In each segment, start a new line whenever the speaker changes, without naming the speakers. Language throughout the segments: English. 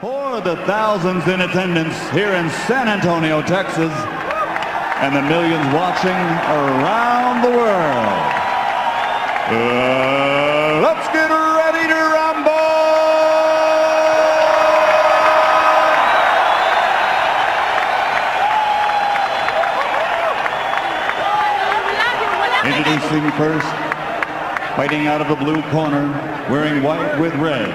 For the thousands in attendance here in San Antonio, Texas, and the millions watching around the world, let's get ready to rumble! Introducing first, fighting out of the blue corner, wearing white with red,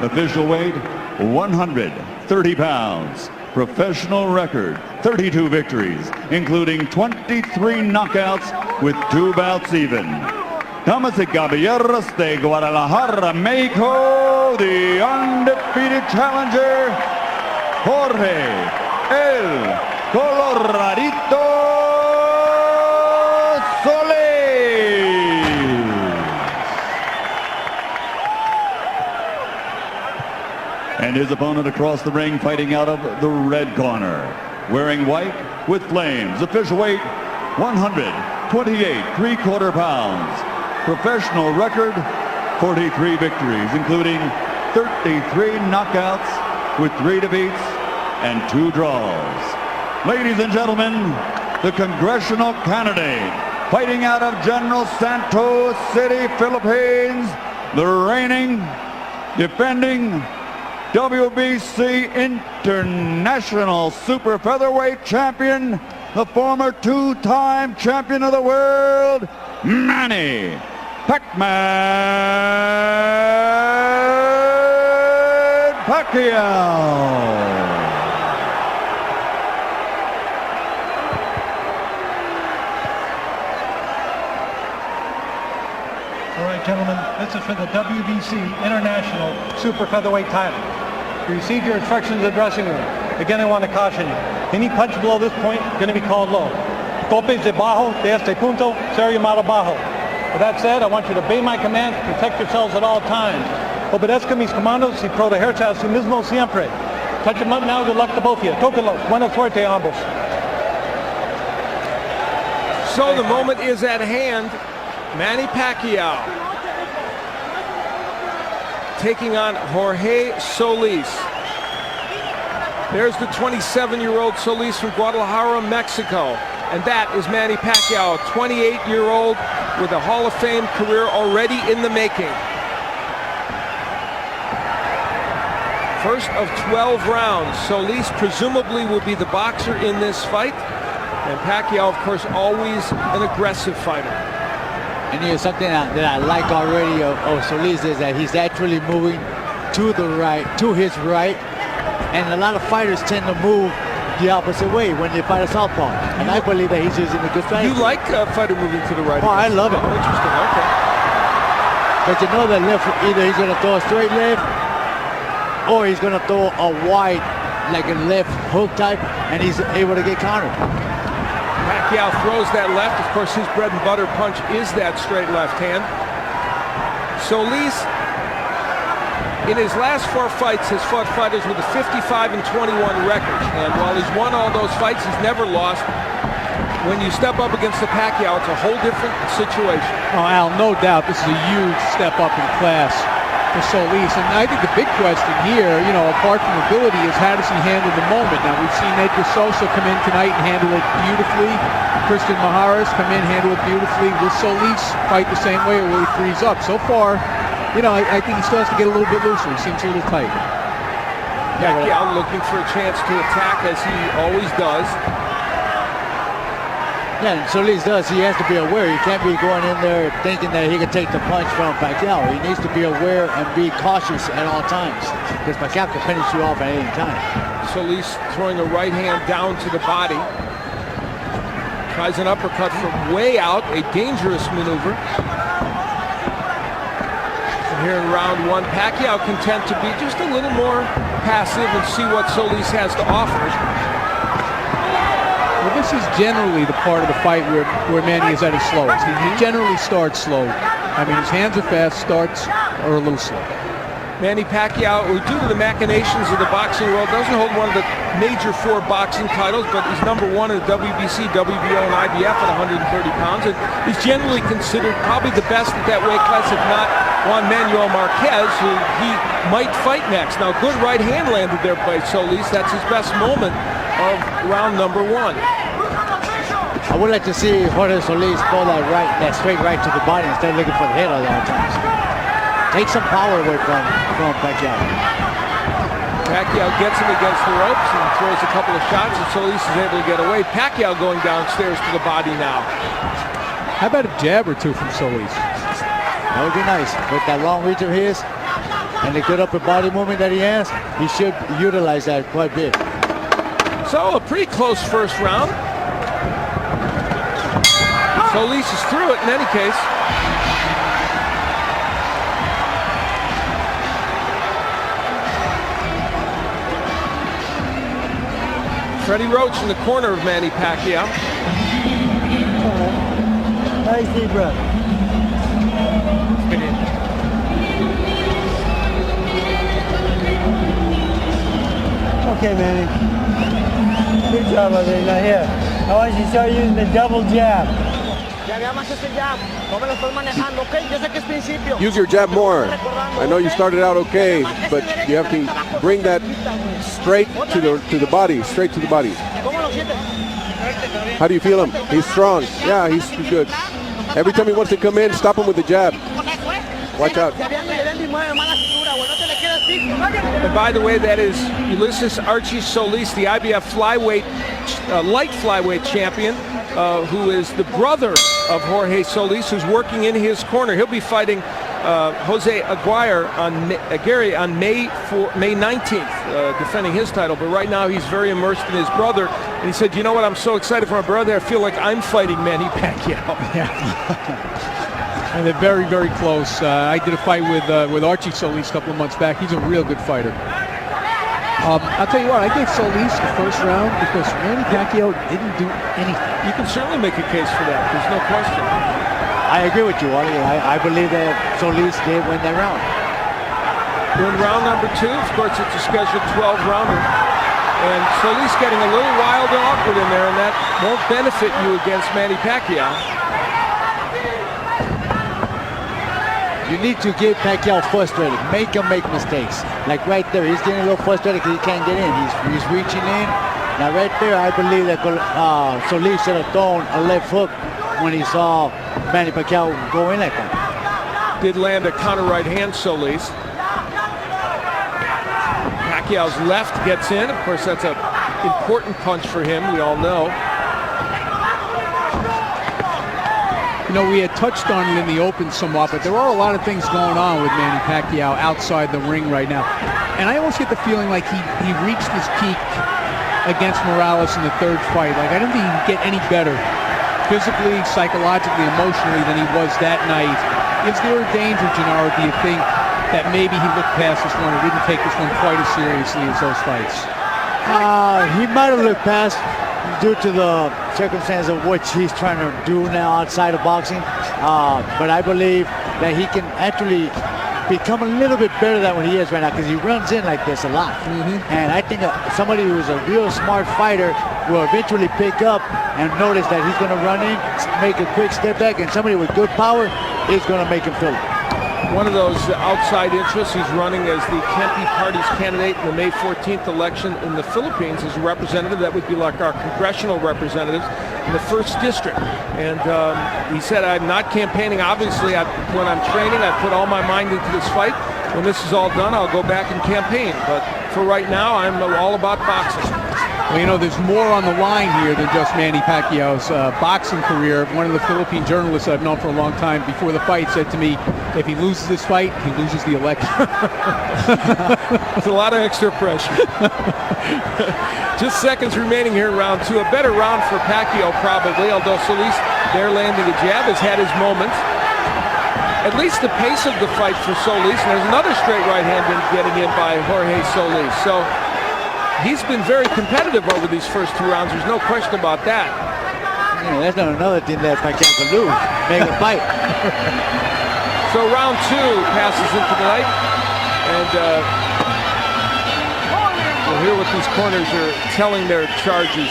official weight 130 pounds, professional record 32 victories, including 23 knockouts with 2 bouts even. Damas y caballeros de Guadalajara, Mexico, the undefeated challenger, Jorge el Coloradito Solis. And his opponent across the ring, fighting out of the red corner, wearing white with flames, official weight 128 3/4 pounds, professional record 43 victories, including 33 knockouts with 3 defeats and 2 draws. Ladies and gentlemen, the congressional candidate, fighting out of General Santos City, Philippines, the reigning, defending WBC International Super Featherweight Champion, the former 2-time champion of the world, Manny Pacquaio.
All right, gentlemen, this is for the WBC International Super Featherweight title. You received your instructions in the dressing room. Again, I want to caution you. Any punch below this point going to be called low. Golpes debajo de este punto ser llamado bajo. With that said, I want you to obey my commands, protect yourselves at all times. Obedezca mis comandos y protegerse a sí mismo siempre. Touch them up now. Good luck to both of you. Tóquenlos. Buena suerte a ambos.
So the moment is at hand. Manny Pacquiao taking on Jorge Solis. There's the 27-year-old Solis from Guadalajara, Mexico. And that is Manny Pacquiao, 28-year-old with a Hall of Fame career already in the making. First of 12 rounds. Solis presumably will be the boxer in this fight. And Pacquiao, of course, always an aggressive fighter.
And here's something that I like already of Solis is that he's actually moving to the right, to his right. And a lot of fighters tend to move the opposite way when they fight a southpaw. And I believe that he's using a good strategy.
You like a fighter moving to the right?
Oh, I love it.
Oh, interesting, okay.
But you know that left, either he's going to throw a straight left or he's going to throw a wide, like a left hook type, and he's able to get countered.
Pacquiao throws that left. Of course, his bread and butter punch is that straight left hand. Solis, in his last 4 fights, has fought fighters with a 55-21 record. And while he's won all those fights, he's never lost. When you step up against the Pacquiao, it's a whole different situation.
Oh, Al, no doubt this is a huge step up in class for Solis. And I think the big question here, you know, apart from ability, is how does he handle the moment? Now, we've seen Edgar Sosa come in tonight and handle it beautifully. Christian Maharas come in, handle it beautifully. Will Solis fight the same way, or will he freeze up? So far, you know, I think he still has to get a little bit looser. He seems a little tight.
Pacquiao looking for a chance to attack, as he always does.
Yeah, and Solis does. He has to be aware. He can't be going in there thinking that he can take the punch from Pacquiao. He needs to be aware and be cautious at all times, because Pacquiao can finish you off at any time.
Solis throwing a right hand down to the body. Tries an uppercut from way out, a dangerous maneuver. And here in round 1, Pacquiao content to be just a little more passive and see what Solis has to offer.
Well, this is generally the part of the fight where Manny is at his slowest. He generally starts slow. I mean, his hands are fast, starts are a little slow.
Manny Pacquiao, who due to the machinations of the boxing world, doesn't hold one of the major 4 boxing titles, but he's #1 in the WBC, WBO, and IBF at 130 pounds. And he's generally considered probably the best at that weight class, if not Juan Manuel Marquez, who he might fight next. Now, good right hand landed there by Solis. That's his best moment of round number 1.
I would like to see Jorge Solis throw that straight right to the body instead of looking for the head all the times. Take some power away from Pacquiao.
Pacquiao gets him against the ropes and throws a couple of shots, and Solis is able to get away. Pacquiao going downstairs to the body now.
How about a jab or two from Solis?
That would be nice. With that long reach of his and the good upper body movement that he has, he should utilize that quite a bit.
So a pretty close first round. Solis is through it in any case. Freddie Roach in the corner of Manny Pacquiao.
Nice deep breath. Okay, Manny. Good job out there. Now here, I want you to start using the double jab.
Use your jab more. I know you started out okay, but you have to bring that straight to the body, straight to the body. How do you feel him? He's strong. Yeah, he's good. Every time he wants to come in, stop him with the jab. Watch out.
And by the way, that is Ulysses Archie Solis, the IBF flyweight, light flyweight champion, who is the brother of Jorge Solis, who's working in his corner. He'll be fighting Jose Aguirre on May 19th, defending his title. But right now he's very immersed in his brother. And he said, you know what, I'm so excited for my brother, I feel like I'm fighting Manny Pacquiao.
And they're very, very close. I did a fight with Archie Solis a couple of months back. He's a real good fighter. I'll tell you what, I gave Solis the first round because Manny Pacquiao didn't do anything.
You can certainly make a case for that. There's no question.
I agree with you, Wally. I believe that Solis did win that round.
We're in round number 2. Of course, it's a scheduled 12-rounder. And Solis getting a little wild and awkward in there, and that won't benefit you against Manny Pacquiao.
You need to get Pacquiao frustrated. Make him make mistakes. Like right there, he's getting a little frustrated because he can't get in. He's reaching in. Now right there, I believe that Solis should have thrown a left hook when he saw Manny Pacquiao go in like that.
Did land a counter right hand, Solis. Pacquiao's left gets in. Of course, that's an important punch for him, we all know.
You know, we had touched on it in the open somewhat, but there are a lot of things going on with Manny Pacquiao outside the ring right now. And I almost get the feeling like he reached his peak against Morales in the third fight. Like, I don't think he can get any better physically, psychologically, emotionally than he was that night. Is there a danger, Gennaro, do you think, that maybe he looked past this one and didn't take this one quite as seriously as those fights?
He might have looked past due to the circumstance of what he's trying to do now outside of boxing. But I believe that he can actually become a little bit better than what he is right now because he runs in like this a lot. And I think somebody who's a real smart fighter will eventually pick up and notice that he's going to run in, make a quick step back, and somebody with good power is going to make him feel it.
One of those outside interests, he's running as the Kempe Party's candidate in the May 14th election in the Philippines as a representative. That would be like our congressional representatives in the 1st District. And he said, I'm not campaigning. Obviously, when I'm training, I put all my mind into this fight. When this is all done, I'll go back and campaign. But for right now, I'm all about boxing.
Well, you know, there's more on the line here than just Manny Pacquiao's boxing career. One of the Philippine journalists I've known for a long time before the fight said to me, if he loses this fight, he loses the election.
It's a lot of extra pressure. Just seconds remaining here in round 2. A better round for Pacquiao probably, although Solis there landing a jab has had his moments. At least the pace of the fight for Solis, and there's another straight right hand getting in by Jorge Solis. So he's been very competitive over these first 2 rounds. There's no question about that.
Yeah, that's not another thing that Pacquiao can do. Make a fight.
So round 2 passes into the night, and we'll hear what these corners are telling their charges.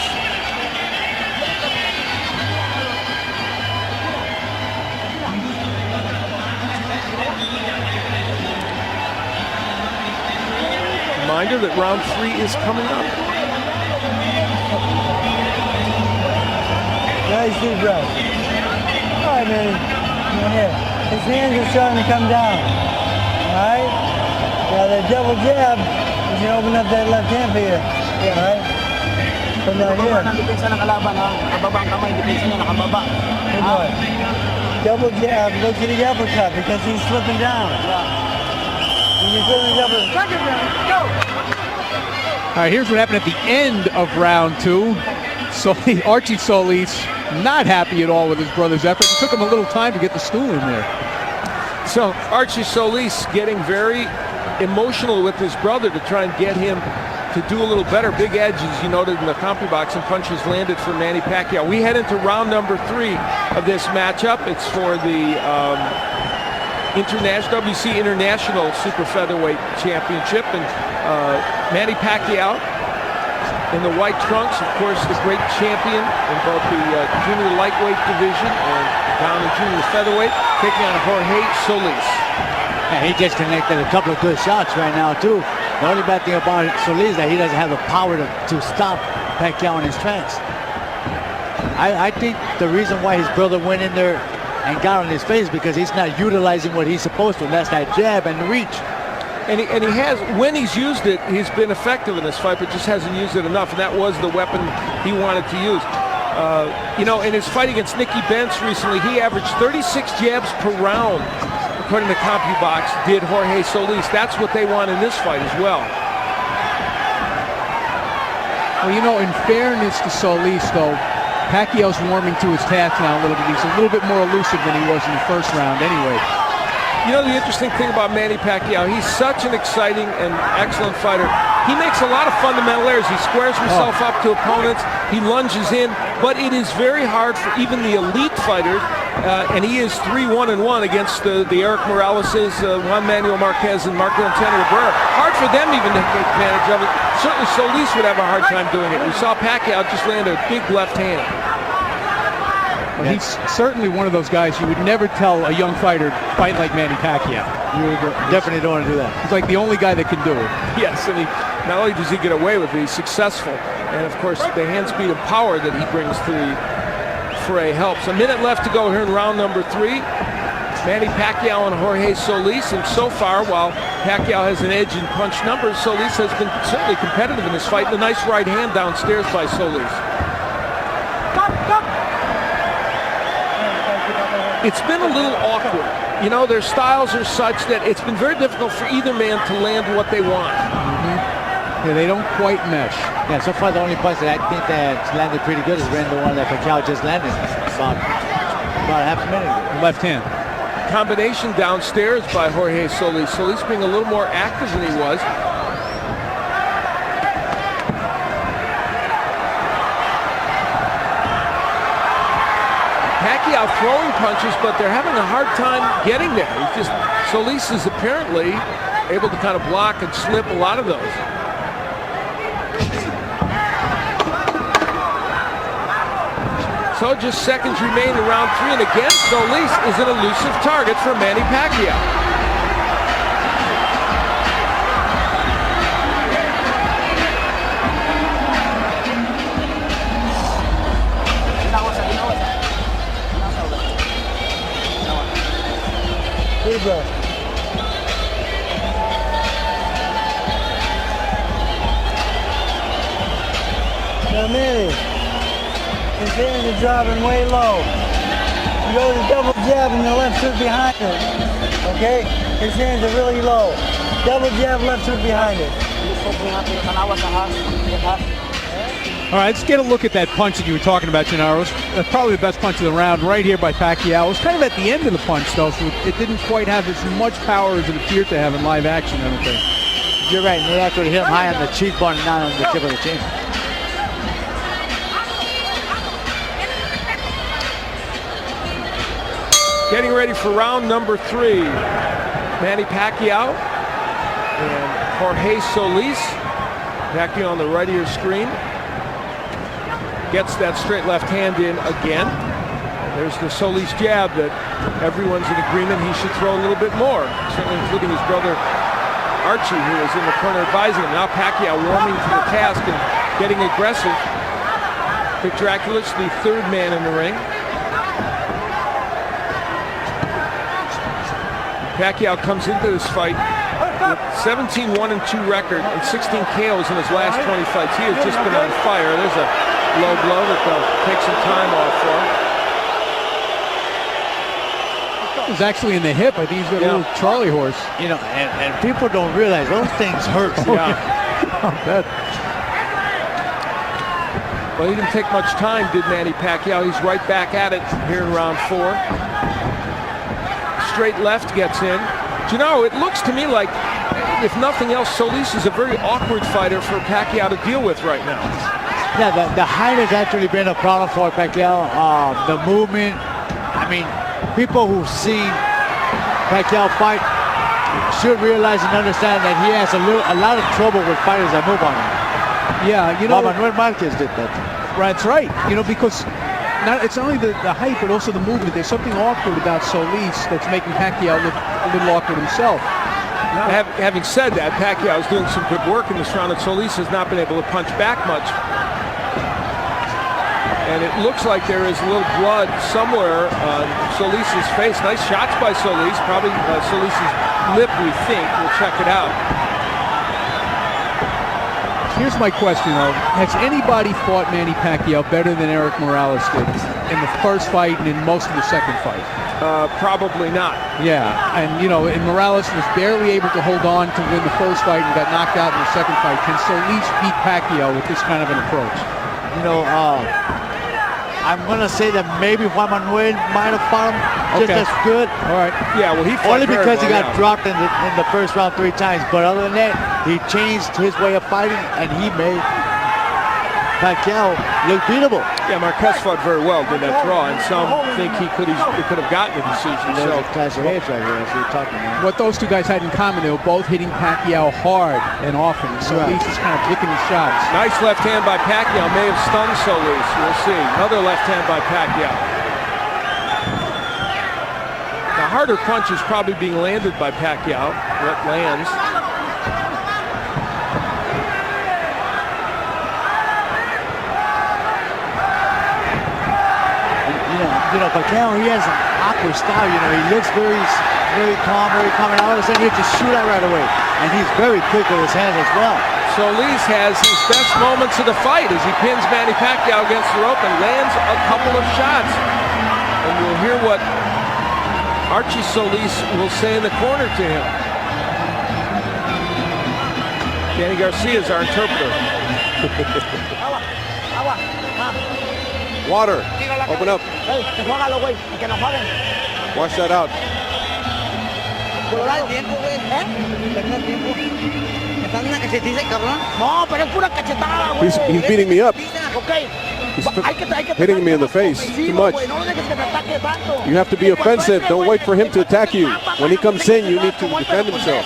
Reminder that round 3 is coming up.
Nice deep breath. All right, Manny. Here. His hands are starting to come down. All right? Now the double jab, you can open up that left hand for you. All right? From down here. Good boy. Double jab, look at the uppercut because he's slipping down. When you're doing the double. Second round, go!
All right, here's what happened at the end of round 2. Archie Solis not happy at all with his brother's effort. It took him a little time to get the stool in there.
So Archie Solis getting very emotional with his brother to try and get him to do a little better. Big edge, as you noted in the CompuBox, and punches landed for Manny Pacquiao. We head into round number 3 of this matchup. It's for the WC International Super Featherweight Championship, and Manny Pacquiao in the white trunks, of course, the great champion in both the junior lightweight division and down in junior featherweight, taking on Jorge Solis.
Yeah, he just connected a couple of good shots right now, too. The only bad thing about Solis is that he doesn't have the power to stop Pacquiao in his tracks. I think the reason why his brother went in there and got on his face because he's not utilizing what he's supposed to, and that's that jab and the reach.
And he has, when he's used it, he's been effective in this fight, but just hasn't used it enough, and that was the weapon he wanted to use. You know, in his fight against Nicky Benz recently, he averaged 36 jabs per round, according to CompuBox, did Jorge Solis. That's what they want in this fight as well.
Well, you know, in fairness to Solis, though, Pacquiao's warming to his task now a little bit. He's a little bit more elusive than he was in the first round anyway.
You know, the interesting thing about Manny Pacquiao, he's such an exciting and excellent fighter. He makes a lot of fundamental errors. He squares himself up to opponents. He lunges in, but it is very hard for even the elite fighters, and he is 3-1-1 against the Eric Moraleses, Juan Manuel Marquez, and Marco Antonio Rivera. Hard for them even to take advantage of it. Certainly Solis would have a hard time doing it. We saw Pacquiao just land a big left hand.
Well, he's certainly one of those guys you would never tell a young fighter fight like Manny Pacquiao.
You definitely don't want to do that.
He's like the only guy that can do it.
Yes, and not only does he get away with it, he's successful. And of course, the hand speed and power that he brings to the fray helps. A minute left to go here in round number 3. Manny Pacquiao and Jorge Solis, and so far, while Pacquiao has an edge in punch numbers, Solis has been certainly competitive in this fight. And a nice right hand downstairs by Solis. It's been a little awkward. You know, their styles are such that it's been very difficult for either man to land what they want.
Yeah, they don't quite mesh.
Yeah, so far the only punch that I think that's landed pretty good has been the one that Pacquiao just landed about a half a minute ago.
Left hand.
Combination downstairs by Jorge Solis. Solis being a little more active than he was. Pacquiao throwing punches, but they're having a hard time getting there. He's just, Solis is apparently able to kind of block and slip a lot of those. So just seconds remain in round 3, and again, Solis is an elusive target for Manny Pacquiao.
Breath. Now Manny, his hands are dropping way low. You go to the double jab and the left hook behind it. Okay? His hands are really low. Double jab, left hook behind it.
All right, let's get a look at that punch that you were talking about, Gennaro. That's probably the best punch of the round right here by Pacquiao. It was kind of at the end of the punch, though, so it didn't quite have as much power as it appeared to have in live action, I don't think.
You're right, and they actually hit him high on the cheekbone and not on the tip of the chin.
Getting ready for round number 3. Manny Pacquiao and Jorge Solis. Pacquiao on the right of your screen. Gets that straight left hand in again. There's the Solis jab that everyone's in agreement he should throw a little bit more, certainly including his brother Archie, who was in the corner advising him. Now Pacquiao warming to the task and getting aggressive. Vic Draculis, the third man in the ring. Pacquiao comes into this fight with 17-1-2 record and 16 KOs in his last 20 fights. He has just been on fire. There's a low blow that they'll take some time off for.
It was actually in the hip. I think he's got a little Charlie horse.
You know, and people don't realize those things hurt.
Well, he didn't take much time, did Manny Pacquiao. He's right back at it here in round 4. Straight left gets in. You know, it looks to me like, if nothing else, Solis is a very awkward fighter for Pacquiao to deal with right now.
Yeah, the height has actually been a problem for Pacquiao. The movement. I mean, people who've seen Pacquiao fight should realize and understand that he has a lot of trouble with fighters that move on him.
Yeah, you know,
Manuel Marquez did that.
That's right. You know, because it's not only the height, but also the movement. There's something awkward about Solis that's making Pacquiao look a little awkward himself.
Having said that, Pacquiao is doing some good work in this round, and Solis has not been able to punch back much. And it looks like there is a little blood somewhere on Solis' face. Nice shots by Solis. Probably Solis' lip, we think. We'll check it out.
Here's my question, though. Has anybody fought Manny Pacquiao better than Eric Morales did in the first fight and in most of the second fight?
Probably not.
Yeah, and you know, and Morales was barely able to hold on to win the first fight and got knocked out in the second fight. Can Solis beat Pacquiao with this kind of an approach?
You know, I'm gonna say that maybe Juan Manuel might have fought him just as good.
All right.
Yeah, well, he fought
only because he got
well,
dropped in the first round 3 times. But other than that, he changed his way of fighting, and he made Pacquiao look beatable.
Yeah, Marquez fought very well in that draw, and some think he could have gotten a decision.
There's a clash of heads right here, as we're talking about.
What those two guys had in common, they were both hitting Pacquiao hard and often. Solis is kind of picking his shots.
Nice left hand by Pacquiao, may have stunned Solis. We'll see. Another left hand by Pacquiao. The harder punch is probably being landed by Pacquiao. What lands?
You know, Pacquiao, he has an awkward style. You know, he looks very calm, and all of a sudden he just shoot out right away. And he's very quick with his hands as well.
Solis has his best moments of the fight as he pins Manny Pacquiao against the rope and lands a couple of shots. And we'll hear what Archie Solis will say in the corner to him. Danny Garcia is our interpreter.
Water. Open up. Wash that out. He's beating me up. He's hitting me in the face too much. You have to be offensive. Don't wait for him to attack you. When he comes in, you need to defend himself.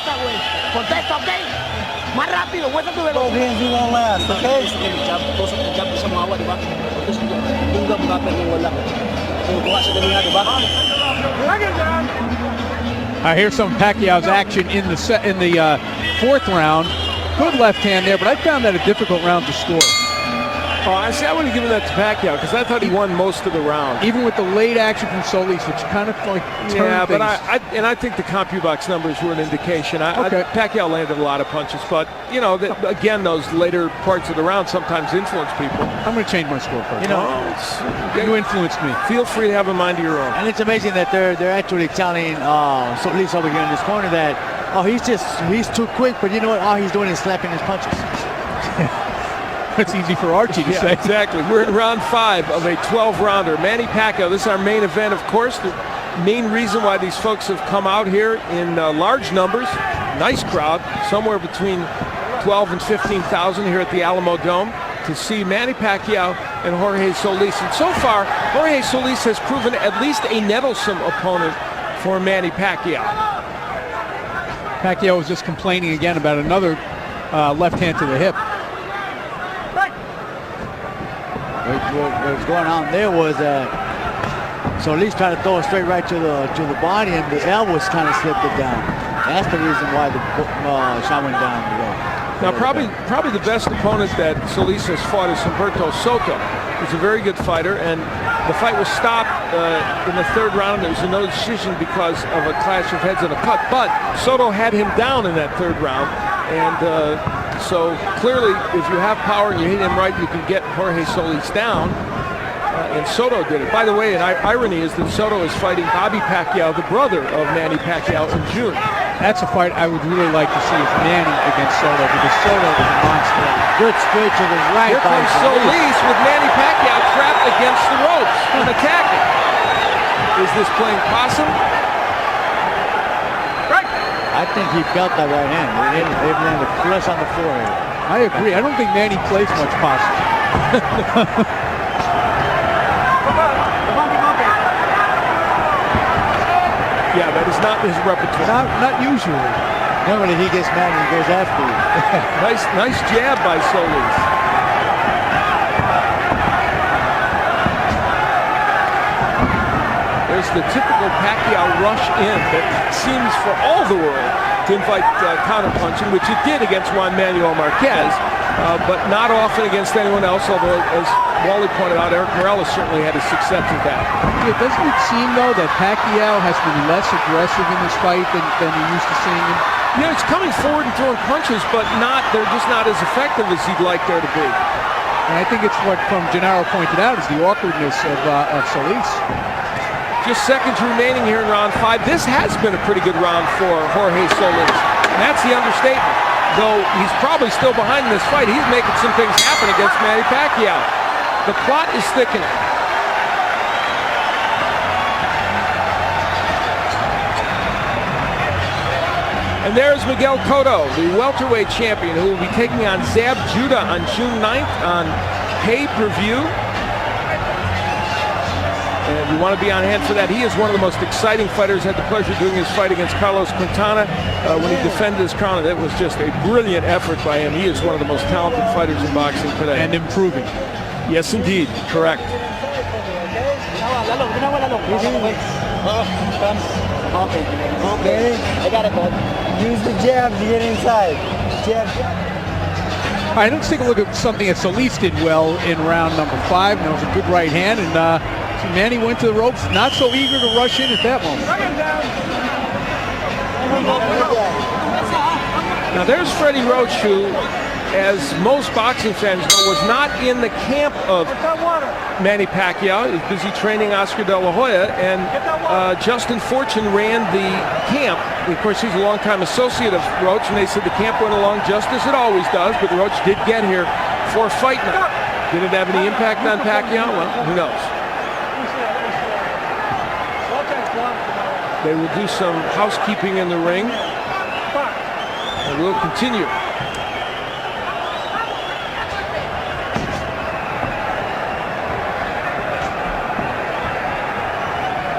Both hands you won't last, okay?
Here's some Pacquiao's action in the fourth round. Good left hand there, but I found that a difficult round to score.
Oh, I would have given that to Pacquiao because I thought he won most of the round.
Even with the late action from Solis, which kind of like turned things.
But I think the CompuBox numbers were an indication. Pacquiao landed a lot of punches, but you know, again, those later parts of the round sometimes influence people.
I'm going to change my score first.
You know,
you influenced me.
Feel free to have a mind of your own.
And it's amazing that they're actually telling Solis over here in this corner that he's too quick, but you know what? All he's doing is slapping his punches.
It's easy for Archie to say.
Exactly. We're in round 5 of a 12-rounder. Manny Pacquiao, this is our main event, of course. The main reason why these folks have come out here in large numbers. Nice crowd, somewhere between 12 and 15,000 here at the Alamo Dome to see Manny Pacquiao and Jorge Solis. And so far, Jorge Solis has proven at least a nettlesome opponent for Manny Pacquiao.
Pacquiao was just complaining again about another left hand to the hip.
What was going on there was Solis tried to throw a straight right to the body, and the elbows kind of slipped it down. That's the reason why the shot went down the road.
Now, probably the best opponent that Solis has fought is Humberto Soto. He's a very good fighter, and the fight was stopped in the third round. There was no decision because of a clash of heads and a cut, but Soto had him down in that third round, and so clearly, if you have power and you hit him right, you can get Jorge Solis down, and Soto did it. By the way, an irony is that Soto is fighting Bobby Pacquiao, the brother of Manny Pacquiao, in June.
That's a fight I would really like to see is Manny against Soto, because Soto is a monster.
Good straight to the right.
Here comes Solis with Manny Pacquiao trapped against the ropes and attacking. Is this playing possum? Right.
I think he felt that right hand. It landed flush on the forehead.
I agree. I don't think Manny plays much possum.
Yeah, that is not his repertoire.
Not usually.
Normally he gets mad and he goes after you.
Nice jab by Solis. There's the typical Pacquiao rush in that seems for all the world to invite counterpunching, which it did against Juan Manuel Marquez, but not often against anyone else, although, as Wally pointed out, Eric Morales certainly had his success with that.
Yeah, doesn't it seem, though, that Pacquiao has been less aggressive in this fight than we used to seeing him?
You know, he's coming forward and throwing punches, but they're just not as effective as he'd like there to be.
And I think it's what Gennaro pointed out is the awkwardness of Solis.
Just seconds remaining here in round 5. This has been a pretty good round for Jorge Solis, and that's the understatement. Though he's probably still behind in this fight, he's making some things happen against Manny Pacquiao. The plot is thickening. And there's Miguel Cotto, the welterweight champion, who will be taking on Zab Judah on June 9th on pay-per-view. And you want to be on hand for that. He is one of the most exciting fighters. Had the pleasure of doing his fight against Carlos Quintana when he defended his crown. It was just a brilliant effort by him. He is one of the most talented fighters in boxing today.
And improving.
Yes, indeed. Correct.
Okay. I got it, bud. Use the jab to get inside. Jab.
All right, let's take a look at something that Solis did well in round number 5. That was a good right hand, and Manny went to the ropes, not so eager to rush in at that moment.
Now there's Freddie Roach, who, as most boxing fans know, was not in the camp of Manny Pacquiao. He was busy training Oscar De La Hoya, and Justin Fortune ran the camp. Of course, he's a longtime associate of Roach, and they said the camp went along just as it always does, but Roach did get here for a fight night. Did it have any impact on Pacquiao? Well, who knows? They will do some housekeeping in the ring, and we'll continue.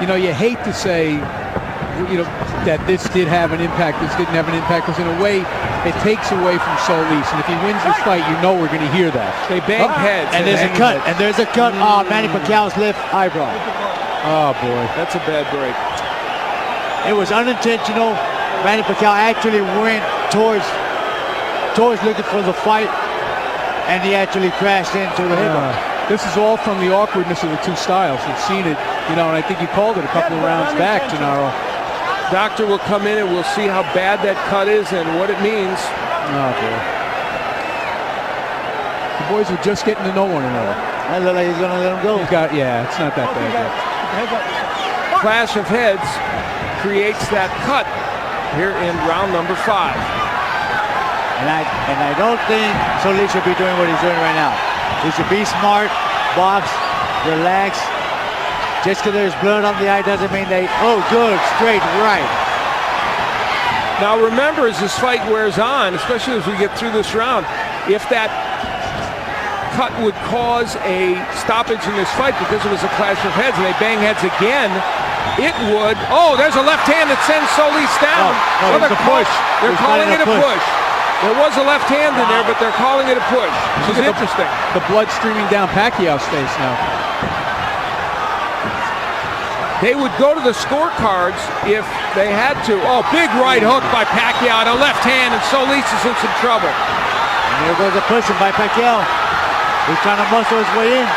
You know, you hate to say, that this did have an impact, this didn't have an impact, because in a way, it takes away from Solis. And if he wins this fight, we're going to hear that.
They banged heads.
And there's a cut. And there's a cut on Manny Pacquiao's left eyebrow.
Oh, boy.
That's a bad break.
It was unintentional. Manny Pacquiao actually went towards looking for the fight, and he actually crashed into the hip.
This is all from the awkwardness of the two styles. You've seen it, and I think you called it a couple of rounds back, Gennaro.
Doctor will come in and we'll see how bad that cut is and what it means.
Oh, boy. The boys are just getting to know one another.
I look like he's going to let him go.
It's not that bad.
Clash of heads creates that cut here in round number 5.
And I don't think Solis should be doing what he's doing right now. He should be smart, box, relax. Just because there's blood on the eye doesn't mean good, straight, right.
Now remember, as this fight wears on, especially as we get through this round, if that cut would cause a stoppage in this fight because it was a clash of heads and they bang heads again, it would. Oh, there's a left hand that sends Solis down.
It's a push.
They're calling it a push. There was a left hand in there, but they're calling it a push. Which is interesting.
The blood streaming down Pacquiao's face now.
They would go to the scorecards if they had to. Oh, big right hook by Pacquiao to left hand, and Solis is in some trouble.
And there goes the pushing by Pacquiao. He's trying to muscle his way in.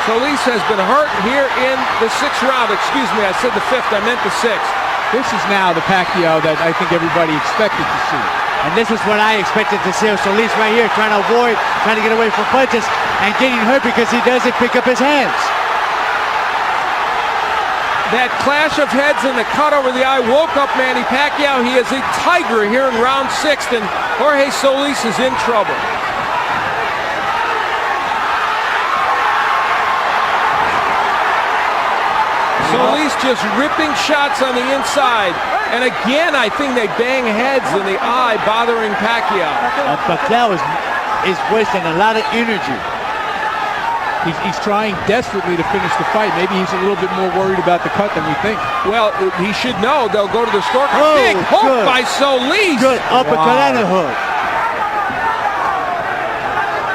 Solis has been hurt here in the 6th round. Excuse me, I said the 5th, I meant the 6th.
This is now the Pacquiao that I think everybody expected to see.
And this is what I expected to see. Solis right here trying to avoid, trying to get away from punches and getting hurt because he doesn't pick up his hands.
That clash of heads and the cut over the eye woke up Manny Pacquiao. He is a tiger here in round 6, and Jorge Solis is in trouble. Solis just ripping shots on the inside. And again, I think they bang heads in the eye, bothering Pacquiao.
Pacquiao is wasting a lot of energy.
He's trying desperately to finish the fight. Maybe he's a little bit more worried about the cut than we think.
Well, he should know. They'll go to the scorecard.
Oh,
big hook
good.
by Solis.
Good uppercut and a hook.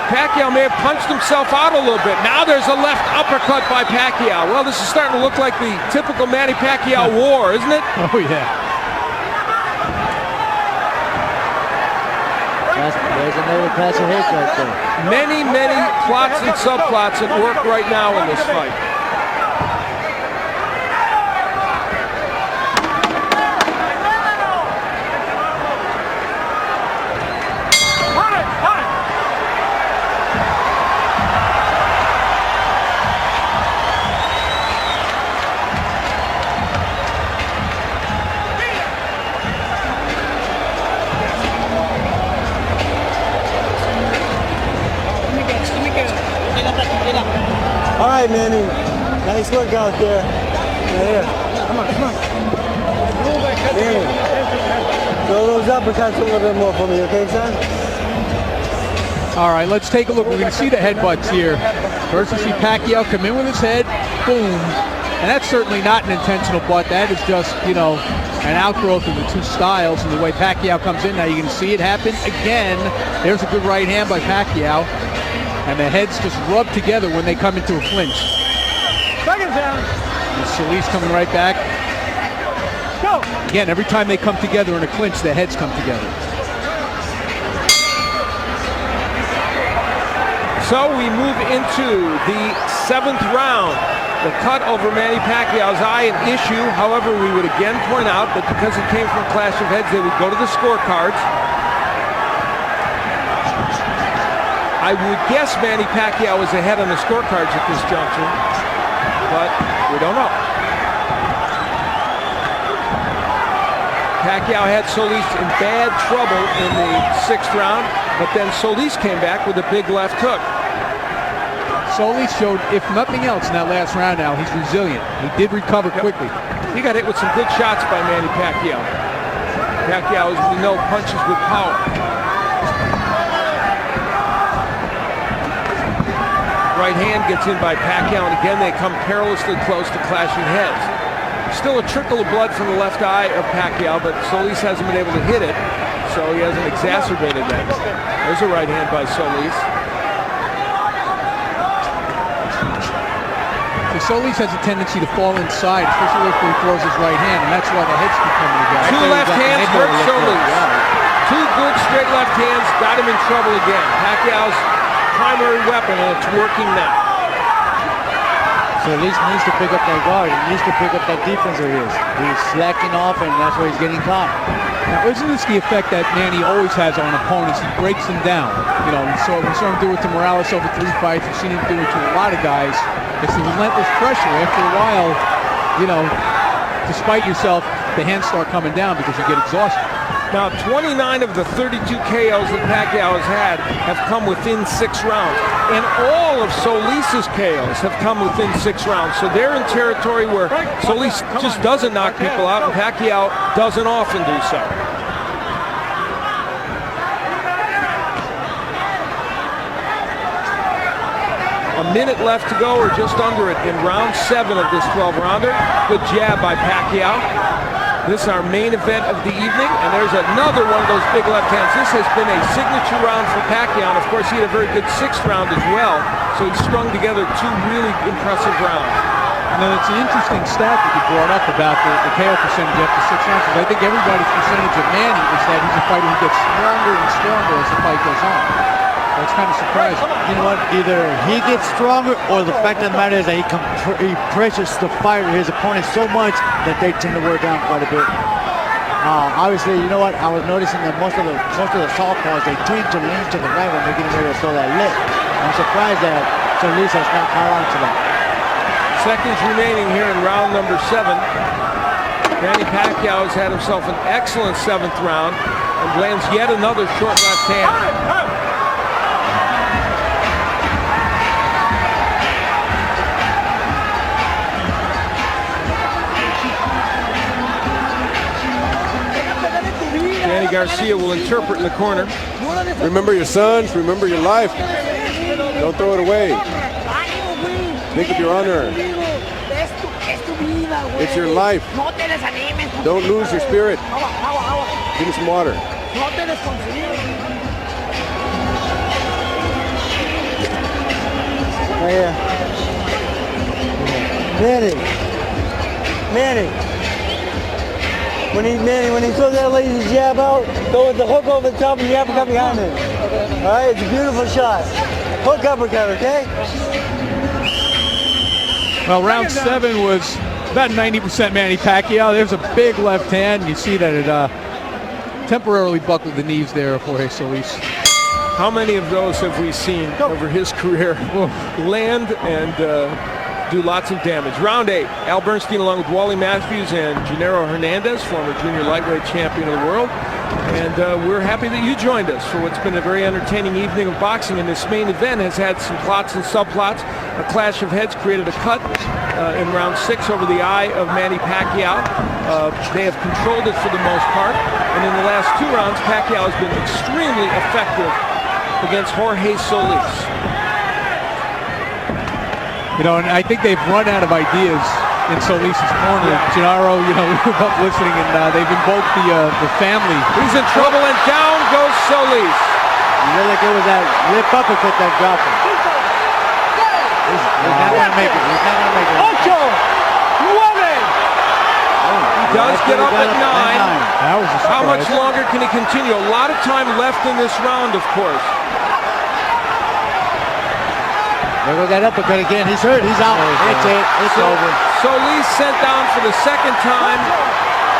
Pacquiao may have punched himself out a little bit. Now there's a left uppercut by Pacquiao. Well, this is starting to look like the typical Manny Pacquiao war, isn't it?
Oh, yeah.
There's another clash of heads right there.
Many plots and subplots at work right now in this fight.
All right, Manny. Nice work out there. Yeah. Come on. Manny, throw those uppercuts a little bit more for me, okay, son?
All right, let's take a look. We're going to see the headbutts here. First, we see Pacquiao come in with his head, boom. And that's certainly not an intentional butt. That is just, an outgrowth of the two styles and the way Pacquiao comes in. Now you can see it happen again. There's a good right hand by Pacquiao. And the heads just rub together when they come into a clinch.
Second down.
And Solis coming right back.
Go.
Again, every time they come together in a clinch, the heads come together.
So we move into the 7th round. The cut over Manny Pacquiao's eye, an issue. However, we would again point out that because it came from a clash of heads, they would go to the scorecards. I would guess Manny Pacquiao is ahead on the scorecards at this juncture, but we don't know. Pacquiao had Solis in bad trouble in the 6th round, but then Solis came back with a big left hook.
Solis showed, if nothing else, in that last round now, he's resilient. He did recover quickly.
He got hit with some good shots by Manny Pacquiao. Pacquiao, as we know, punches with power. Right hand gets in by Pacquiao, and again they come perilously close to clashing heads. Still a trickle of blood from the left eye of Pacquiao, but Solis hasn't been able to hit it, so he hasn't exacerbated that. There's a right hand by Solis.
So Solis has a tendency to fall inside, especially if he throws his right hand, and that's why the heads keep coming together.
Two left hands hurt Solis. Two good straight left hands got him in trouble again. Pacquiao's primary weapon, and it's working now.
Solis needs to pick up that guard. He needs to pick up that defense of his. He's slacking off, and that's where he's getting caught.
Now, isn't this the effect that Manny always has on opponents? He breaks them down. We saw him do it to Morales over 3 fights. We've seen him do it to a lot of guys. It's the relentless pressure. After a while, despite yourself, the hands start coming down because you get exhausted.
Now, 29 of the 32 KOs that Pacquiao has had have come within 6 rounds. And all of Solis' KOs have come within 6 rounds. So they're in territory where Solis just doesn't knock people out, and Pacquiao doesn't often do so. A minute left to go, or just under it, in round 7 of this 12-rounder. Good jab by Pacquiao. This is our main event of the evening, and there's another one of those big left hands. This has been a signature round for Pacquiao, and of course he had a very good 6th round as well, so he strung together 2 really impressive rounds.
Now, it's an interesting stat that you brought up about the KO percentage after 6 rounds. I think everybody's percentage of Manny is that he's a fighter who gets stronger and stronger as the fight goes on. So it's kind of surprising.
You know what? Either he gets stronger, or the fact of the matter is that he pressures the fighter, his opponent, so much that they tend to wear down quite a bit. Obviously, you know what? I was noticing that most of the southpaws, they tend to lean to the right when they're getting ready to throw that lift. I'm surprised that Solis has not caught on to that.
Seconds remaining here in round number 7. Manny Pacquiao has had himself an excellent 7th round and lands yet another short left hand. Manny Garcia will interpret in the corner.
Remember your sons, remember your life. Don't throw it away. Think of your honor. It's your life. Don't lose your spirit. Give me some water.
Right here. Manny. When he throws that lazy jab out, go with the hook over the top and the uppercut behind it. All right, it's a beautiful shot. Hook uppercut, okay?
Well, round 7 was about 90% Manny Pacquiao. There's a big left hand. You see that it temporarily buckled the knees there of Jorge Solis.
How many of those have we seen over his career land and do lots of damage? Round 8, Al Bernstein along with Wally Matthews and Gennaro Hernandez, former junior lightweight champion of the world. And we're happy that you joined us for what's been a very entertaining evening of boxing. And this main event has had some plots and subplots. A clash of heads created a cut in round 6 over the eye of Manny Pacquiao. They have controlled it for the most part. And in the last 2 rounds, Pacquiao has been extremely effective against Jorge Solis.
You know, and I think they've run out of ideas in Solis' corner. Gennaro, you know, we were up listening, and they've invoked the family.
He's in trouble, and down goes Solis.
You look like it was that lip uppercut that dropped him. He's not going to make it. He's not going to make it.
Ocho! 9!
He does get up at 9.
That was a surprise.
How much longer can he continue? A lot of time left in this round, of course.
There goes that uppercut again. He's hurt. He's out. It's it. It's over.
Solis sent down for the 2nd time.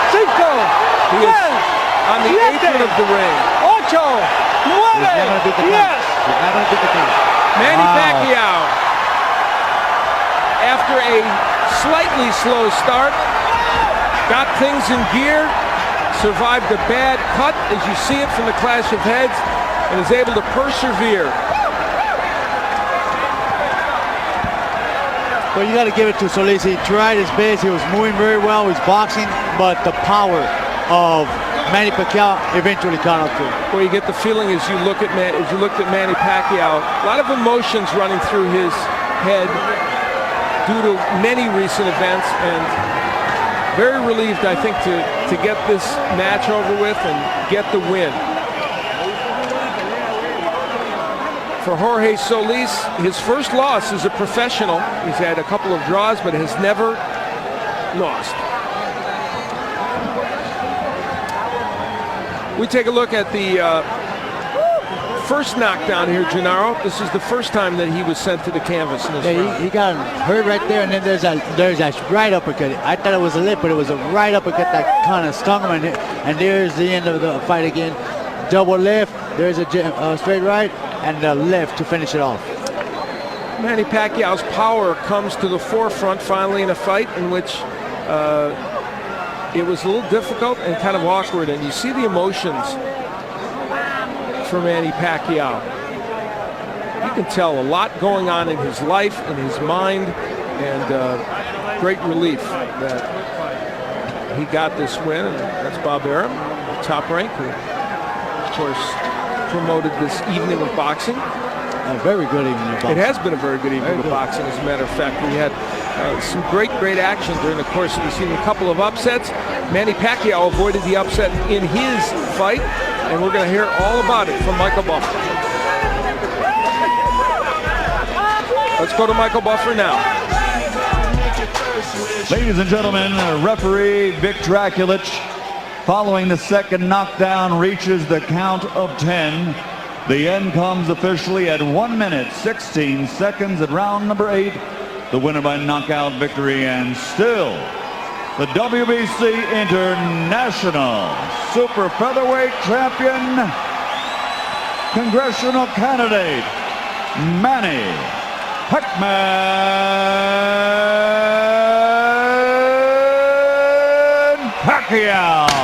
Cinco!
He is on the apron of the ring.
Ocho! 9!
He's not going to beat the count. He's not going to beat the count.
Manny Pacquiao, after a slightly slow start, got things in gear, survived a bad cut, as you see it from the clash of heads, and is able to persevere.
Well, you got to give it to Solis. He tried his best. He was moving very well. He was boxing, but the power of Manny Pacquiao eventually caught up to him.
Well, you get the feeling as you looked at Manny Pacquiao, a lot of emotions running through his head due to many recent events, and very relieved, I think, to get this match over with and get the win. For Jorge Solis, his first loss as a professional. He's had a couple of draws, but has never lost. We take a look at the first knockdown here, Gennaro. This is the first time that he was sent to the canvas in this round.
He got hurt right there, and then there's that right uppercut. I thought it was a lip, but it was a right uppercut that kind of stung him, and there's the end of the fight again. Double left, there's a straight right, and the left to finish it off.
Manny Pacquiao's power comes to the forefront finally in a fight in which it was a little difficult and kind of awkward, and you see the emotions for Manny Pacquiao. You can tell a lot going on in his life, in his mind, and great relief that he got this win. And that's Bob Arum, Top Rank, who, of course, promoted this evening of boxing.
A very good evening of boxing.
It has been a very good evening of boxing, as a matter of fact. We had some great action during the course of this evening. A couple of upsets. Manny Pacquiao avoided the upset in his fight, and we're going to hear all about it from Michael Buffer. Let's go to Michael Buffer now.
Ladies and gentlemen, referee Vic Draculich, following the second knockdown, reaches the count of 10. The end comes officially at 1 minute, 16 seconds at round number 8. The winner by knockout victory, and still the WBC International Super Featherweight Champion, congressional candidate, Manny Pacquaio.